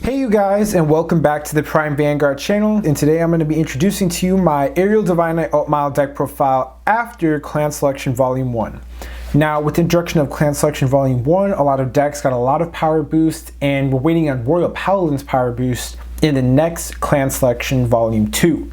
Hey you guys, and welcome back to the Prime Vanguard channel, and today I'm going to be introducing to you my Aerial Divine Knight Altmile deck profile after Clan Selection Volume 1. Now, with the introduction of Clan Selection Volume 1, a lot of decks got a lot of power boost, and we're waiting on Royal Paladin's power boost in the next Clan Selection Volume 2.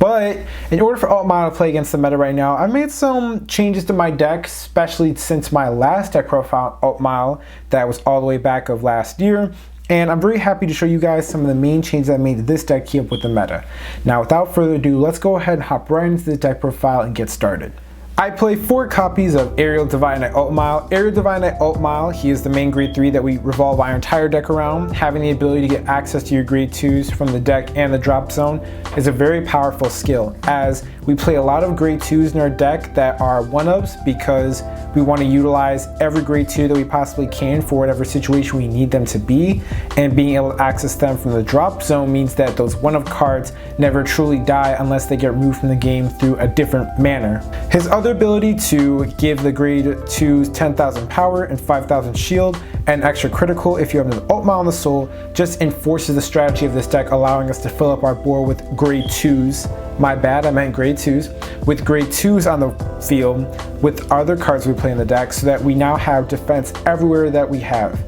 But in order for Altmile to play against the meta right now, I made some changes to my deck, especially since my last deck profile, Altmile, that was all the way back of last year. And I'm very happy to show you guys some of the main changes I made to this deck to keep up with the meta. Now, without further ado, let's go ahead and hop right into the deck profile and get started. I play 4 copies of Aerial Divine Knight Altmile. Aerial Divine Knight Altmile, he is the main grade 3 that we revolve our entire deck around. Having the ability to get access to your grade 2s from the deck and the drop zone is a very powerful skill, as we play a lot of grade 2s in our deck that are 1-ups because we want to utilize every grade 2 that we possibly can for whatever situation we need them to be, and being able to access them from the drop zone means that those 1-up cards never truly die unless they get removed from the game through a different manner. His other ability to give the grade 2s 10,000 power and 5,000 shield and extra critical if you have an Altmile on the soul just enforces the strategy of this deck, allowing us to fill up our board with grade 2s. My bad, I meant grade 2s. With grade 2s on the field with other cards we play in the deck, so that we now have defense everywhere that we have.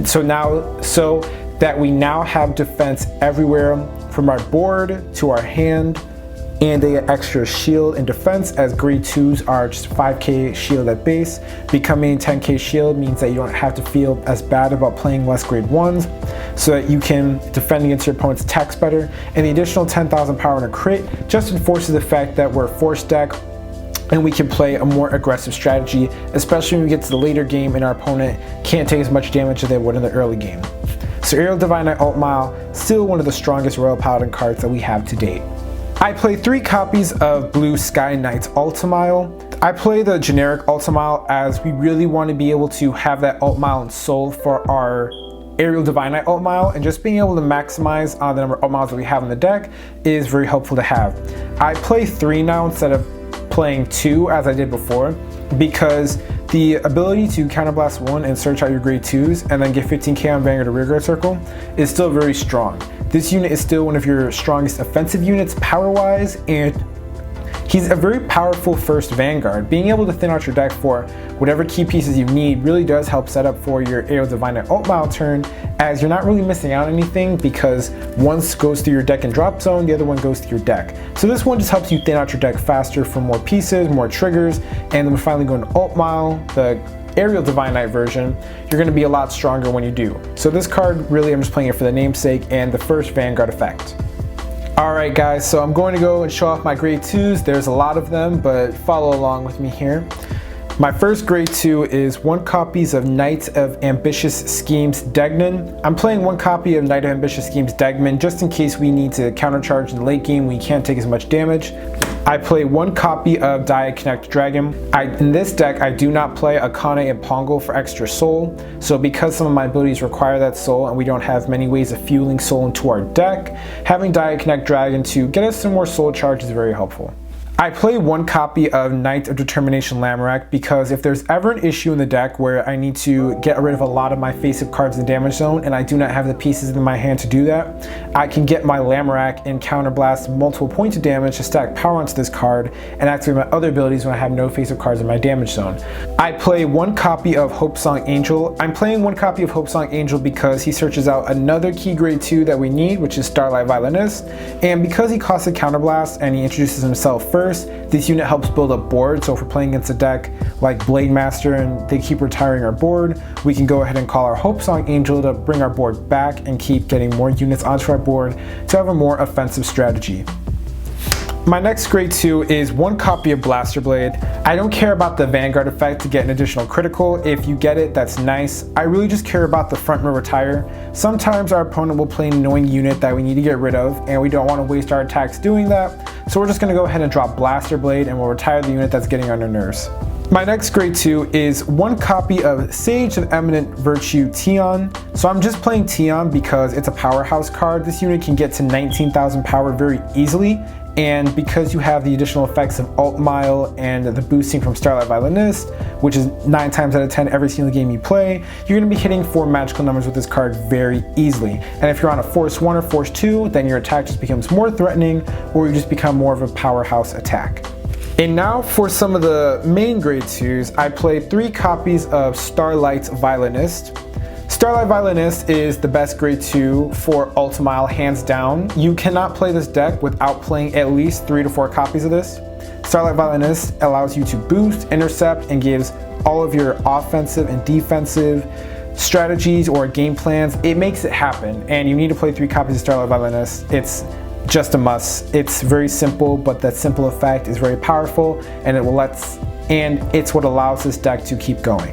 So that we now have defense everywhere from our board to our hand, and they get extra shield and defense, as grade 2s are just 5k shield at base. Becoming 10k shield means that you don't have to feel as bad about playing less grade 1s, so that you can defend against your opponent's attacks better. And the additional 10,000 power in a crit just enforces the fact that we're a force deck and we can play a more aggressive strategy, especially when we get to the later game and our opponent can't take as much damage as they would in the early game. So Aerial Divine Knight Altmile, still one of the strongest Royal Paladin cards that we have to date. I play 3 copies of Blue Sky Knight's Altmile. I play the generic Altmile as we really want to be able to have that Altmile in soul for our Aerial Divine Knight Altmile, and just being able to maximize on the number of Altmiles that we have in the deck is very helpful to have. I play 3 now instead of playing 2 as I did before, because the ability to counterblast 1 and search out your grade 2s and then get 15k on Vanguard or Rearguard Circle is still very strong. This unit is still one of your strongest offensive units power-wise, and he's a very powerful first Vanguard. Being able to thin out your deck for whatever key pieces you need really does help set up for your Aerial Divine Knight Altmile turn, as you're not really missing out on anything because one goes through your deck and drop zone, the other one goes through your deck. So this one just helps you thin out your deck faster for more pieces, more triggers, and then we finally go into Altmile, the Aerial Divine Knight version. You're going to be a lot stronger when you do. So this card, really, I'm just playing it for the namesake and the first Vanguard effect. Alright guys, so I'm going to go and show off my grade 2s. There's a lot of them, but follow along with me here. My first grade 2 is 1 copy of Knight of Ambitious Schemes Degmund. I'm playing 1 copy of Knight of Ambitious Schemes Degmund just in case we need to countercharge in the late game when we can't take as much damage. I play 1 copy of Diaconnect Dragon. In this deck, I do not play Akane and Pongal for extra soul, so because some of my abilities require that soul and we don't have many ways of fueling soul into our deck, having Diaconnect Dragon to get us some more soul charge is very helpful. I play 1 copy of Knight of Determination Lamorak because if there's ever an issue in the deck where I need to get rid of a lot of my face-up cards in the damage zone and I do not have the pieces in my hand to do that, I can get my Lamorak and counterblast multiple points of damage to stack power onto this card and activate my other abilities when I have no face-up cards in my damage zone. I play 1 copy of Hopesong Angel. I'm playing 1 copy of Hopesong Angel because he searches out another key grade 2 that we need, which is Starlight Violinist, and because he costs a counterblast and he introduces himself first, this unit helps build up board. So if we're playing against a deck like Blade Master and they keep retiring our board, we can go ahead and call our Hopesong Angel to bring our board back and keep getting more units onto our board to have a more offensive strategy. My next grade 2 is 1 copy of Blaster Blade. I don't care about the Vanguard effect to get an additional critical. If you get it, that's nice. I really just care about the front row retire. Sometimes our opponent will play an annoying unit that we need to get rid of, and we don't want to waste our attacks doing that. So we're just going to go ahead and drop Blaster Blade and we'll retire the unit that's getting on our nerves. My next grade 2 is 1 copy of Sage of Eminent Virtue Tion. So I'm just playing Tion because it's a powerhouse card. This unit can get to 19,000 power very easily, and because you have the additional effects of Altmile and the boosting from Starlight Violinist, which is 9 times out of 10 every single game you play, you're going to be hitting 4 magical numbers with this card very easily. And if you're on a Force 1 or Force 2, then your attack just becomes more threatening, or you just become more of a powerhouse attack. And now for some of the main grade 2s, I played 3 copies of Starlight Violinist. Starlight Violinist is the best grade 2 for Altmile, hands down. You cannot play this deck without playing at least 3 to 4 copies of this. Starlight Violinist allows you to boost, intercept, and gives all of your offensive and defensive strategies or game plans. It makes it happen, and you need to play 3 copies of Starlight Violinist. It's just a must. It's very simple, but that simple effect is very powerful, and it's what allows this deck to keep going.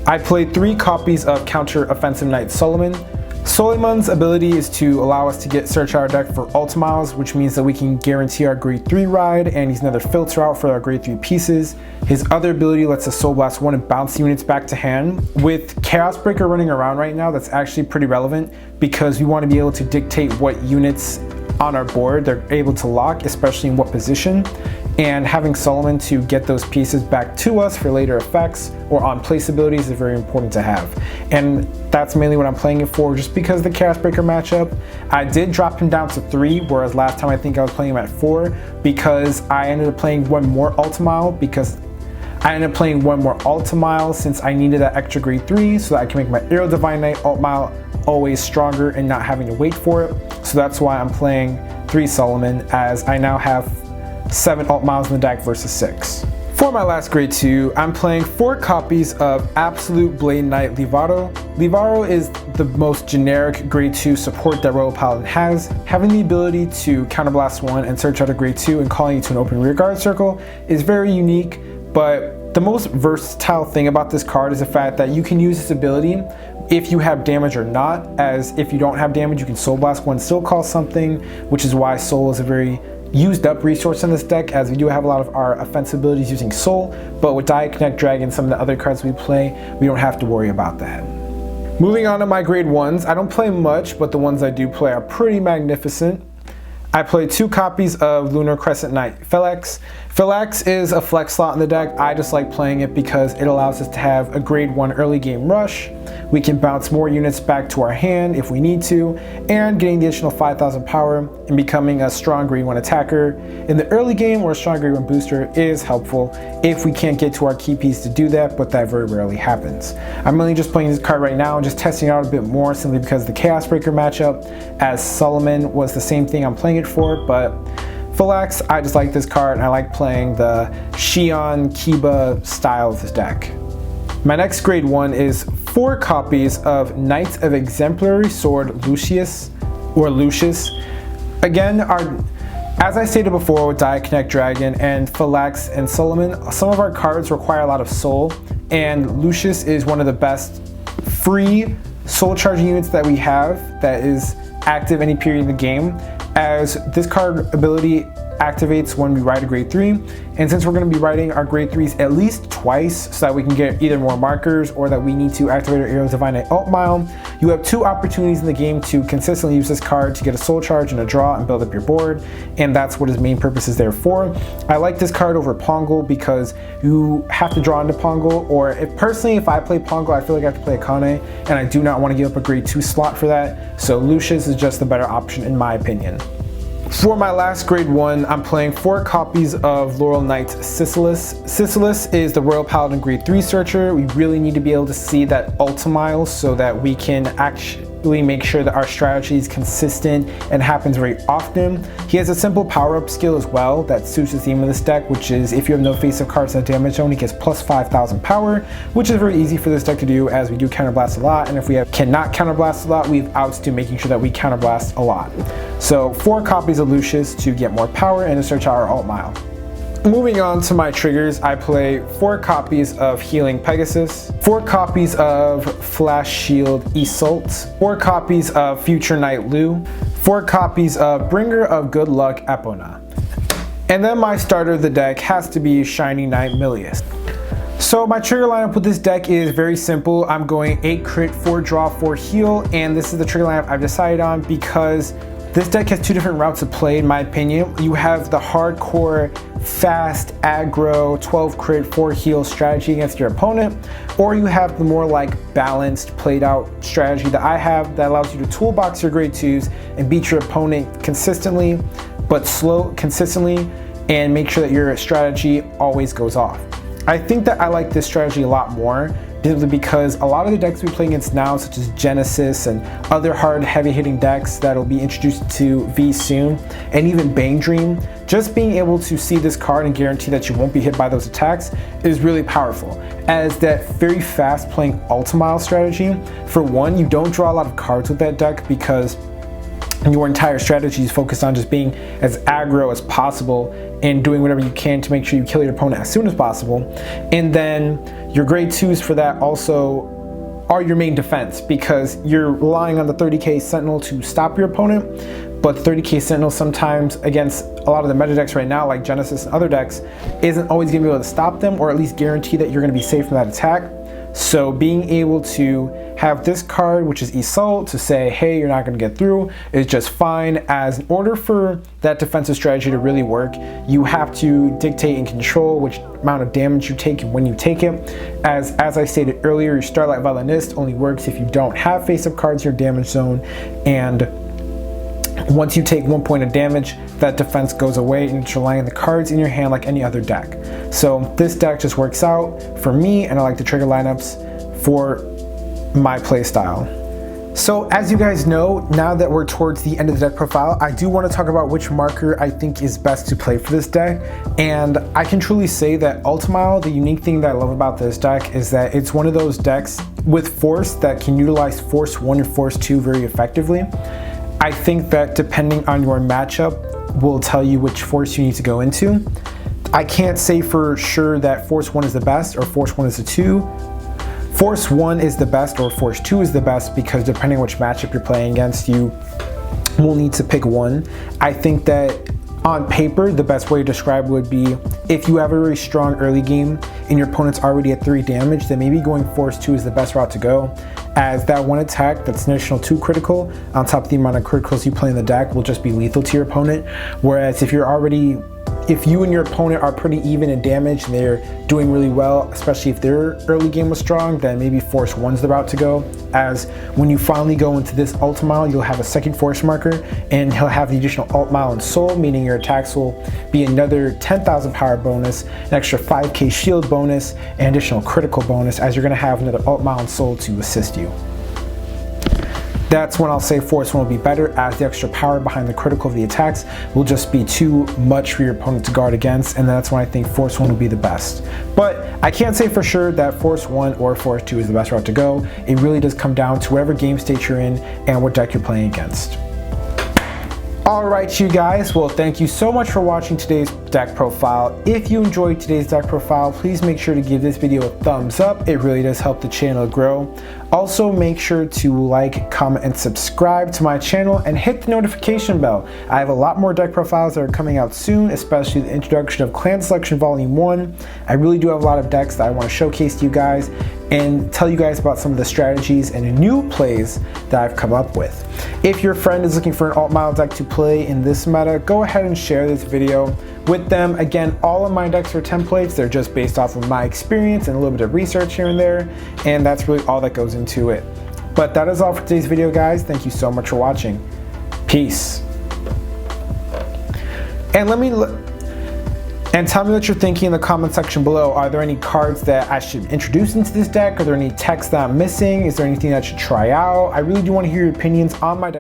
I played 3 copies of Counteroffensive Knight Suleiman. Suleiman's ability is to allow us to get search our deck for Altmiles, which means that we can guarantee our grade 3 ride, and he's another filter out for our grade 3 pieces. His other ability lets us Soul Blast 1 and bounce units back to hand. With Chaos Breaker running around right now, that's actually pretty relevant because we want to be able to dictate what units on our board they're able to lock, especially in what position, and having Suleiman to get those pieces back to us for later effects or on place abilities is very important to have. And that's mainly what I'm playing it for, just because the Chaos Breaker matchup. I did drop him down to 3, whereas last time I think I was playing him at 4, because I ended up playing one more Altmile since I needed that extra grade 3 so that I can make my Aerial Divine Knight Altmile always stronger and not having to wait for it. So that's why I'm playing 3 Suleiman, as I now have 7 Altmiles in the deck versus 6. For my last grade 2, I'm playing 4 copies of Absolute Blade Knight Livarot. Livarot is the most generic grade 2 support that Royal Paladin has. Having the ability to counterblast 1 and search out a grade 2 and calling it to an open rearguard circle is very unique, but the most versatile thing about this card is the fact that you can use this ability if you have damage or not, as if you don't have damage you can Soul Blast 1, still call something, which is why Soul is a very used up resource in this deck, as we do have a lot of our offensive abilities using Soul, but with Diaconnect Dragon, some of the other cards we play, we don't have to worry about that. Moving on to my grade 1s, I don't play much, but the ones I do play are pretty magnificent. I played 2 copies of Lunar Crescent Knight Felax. Felax is a flex slot in the deck. I just like playing it because it allows us to have a grade 1 early game rush. We can bounce more units back to our hand if we need to, and getting the additional 5,000 power and becoming a strong grade 1 attacker in the early game or a strong grade 1 booster is helpful if we can't get to our key piece to do that, but that very rarely happens. I'm really just playing this card right now and just testing it out a bit more simply because of the Chaos Breaker matchup, as Suleiman was the same thing I'm playing it for, but Felax, I just like this card and I like playing the Tion Kiba style of this deck. My next grade 1 is 4 copies of Knights of Exemplary Sword Lucius. Again, as I stated before with Diaconnect Dragon and Felax and Suleiman, some of our cards require a lot of soul, and Lucius is one of the best free soul charging units that we have that is active any period in the game, as this card ability activates when we ride a grade 3, and since we're going to be riding our grade 3s at least twice so that we can get either more markers or that we need to activate our Aerial Divine Knight Altmile, you have 2 opportunities in the game to consistently use this card to get a soul charge and a draw and build up your board, and that's what his main purpose is there for. I like this card over Pongal because you have to draw into Pongal, or if I play Pongal, I feel like I have to play Akane, and I do not want to give up a grade 2 slot for that, so Lucius is just the better option in my opinion. For my last grade 1, I'm playing 4 copies of Laurel Knight Sicilus. Sicilus is the Royal Paladin grade 3 searcher. We really need to be able to see that Altmile so that we can actually make sure that our strategy is consistent and happens very often. He has a simple power-up skill as well that suits the theme of this deck, which is if you have no face-up cards in the damage zone, he gets plus 5,000 power, which is very easy for this deck to do as we do counterblast a lot, and if we cannot counterblast a lot, we have outs to making sure that we counterblast a lot. So 4 copies of Lucius to get more power and to search out our Altmile. Moving on to my triggers, I play 4 copies of Healing Pegasus, 4 copies of Flash Shield Iseult, 4 copies of Future Knight Llew, 4 copies of Bringer of Good Luck Epona. And then my starter of the deck has to be Shiny Knight Milius. So my trigger lineup with this deck is very simple. I'm going 8 crit, 4 draw, 4 heal, and this is the trigger lineup I've decided on because This deck has two different routes to play in my opinion. You have the hardcore, fast, aggro, 12 crit, 4 heal strategy against your opponent, or you have the more like balanced, played out strategy that I have that allows you to toolbox your grade 2s and beat your opponent consistently, but consistently, and make sure that your strategy always goes off. I think that I like this strategy a lot more, simply because a lot of the decks we play against now, such as Genesis and other hard heavy hitting decks that'll be introduced to V soon, and even Bane Dream, just being able to see this card and guarantee that you won't be hit by those attacks is really powerful. As that very fast playing Altmile strategy, for one, you don't draw a lot of cards with that deck because your entire strategy is focused on just being as aggro as possible and doing whatever you can to make sure you kill your opponent as soon as possible. And then your grade 2s for that also are your main defense, because you're relying on the 30k Sentinel to stop your opponent, but 30k Sentinel sometimes against a lot of the meta decks right now, like Genesis and other decks, isn't always going to be able to stop them or at least guarantee that you're going to be safe from that attack. So being able to have this card, which is Iseult, to say, hey, you're not going to get through, is just fine. As in order for that defensive strategy to really work, you have to dictate and control which amount of damage you take and when you take it. As I stated earlier, your Starlight Violinist only works if you don't have face-up cards in your damage zone, and once you take 1 point of damage, that defense goes away and it's relying on the cards in your hand like any other deck. So this deck just works out for me, and I like the trigger lineups for my play style. So as you guys know, now that we're towards the end of the deck profile, I do want to talk about which marker I think is best to play for this deck. And I can truly say that Altmile, the unique thing that I love about this deck is that it's one of those decks with Force that can utilize Force 1 and Force 2 very effectively. I think that depending on your matchup will tell you which Force you need to go into. I can't say for sure that Force 1 is the best or Force 1 is the 2. Force 1 is the best or Force 2 is the best, because depending on which matchup you're playing against, you will need to pick one. I think that on paper, the best way to describe would be if you have a very strong early game and your opponent's already at 3 damage, then maybe going Force 2 is the best route to go, as that one attack that's an additional 2 critical on top of the amount of criticals you play in the deck will just be lethal to your opponent. Whereas if you and your opponent are pretty even in damage and they're doing really well, especially if their early game was strong, then maybe Force 1's the route to go. As when you finally go into this Altmile, you'll have a second Force marker, and he'll have the additional Altmile and Soul, meaning your attacks will be another 10,000 power bonus, an extra 5k shield bonus, and additional critical bonus, as you're going to have another Altmile and Soul to assist you. That's when I'll say Force 1 will be better, as the extra power behind the critical of the attacks will just be too much for your opponent to guard against, and that's when I think Force 1 will be the best. But I can't say for sure that Force 1 or Force 2 is the best route to go. It really does come down to whatever game state you're in and what deck you're playing against. Alright you guys, well thank you so much for watching today's deck profile. If you enjoyed today's deck profile, please make sure to give this video a thumbs up. It really does help the channel grow. Also make sure to like, comment, and subscribe to my channel and hit the notification bell. I have a lot more deck profiles that are coming out soon, especially the introduction of Clan Selection Volume 1. I really do have a lot of decks that I want to showcase to you guys and tell you guys about some of the strategies and new plays that I've come up with. If your friend is looking for an Altmile deck to play in this meta, go ahead and share this video with them. Again, all of my decks are templates. They're just based off of my experience and a little bit of research here and there, and that's really all that goes into it. But that is all for today's video, guys. Thank you so much for watching. Peace. And tell me what you're thinking in the comment section below. Are there any cards that I should introduce into this deck? Are there any techs that I'm missing? Is there anything that I should try out? I really do want to hear your opinions on my deck.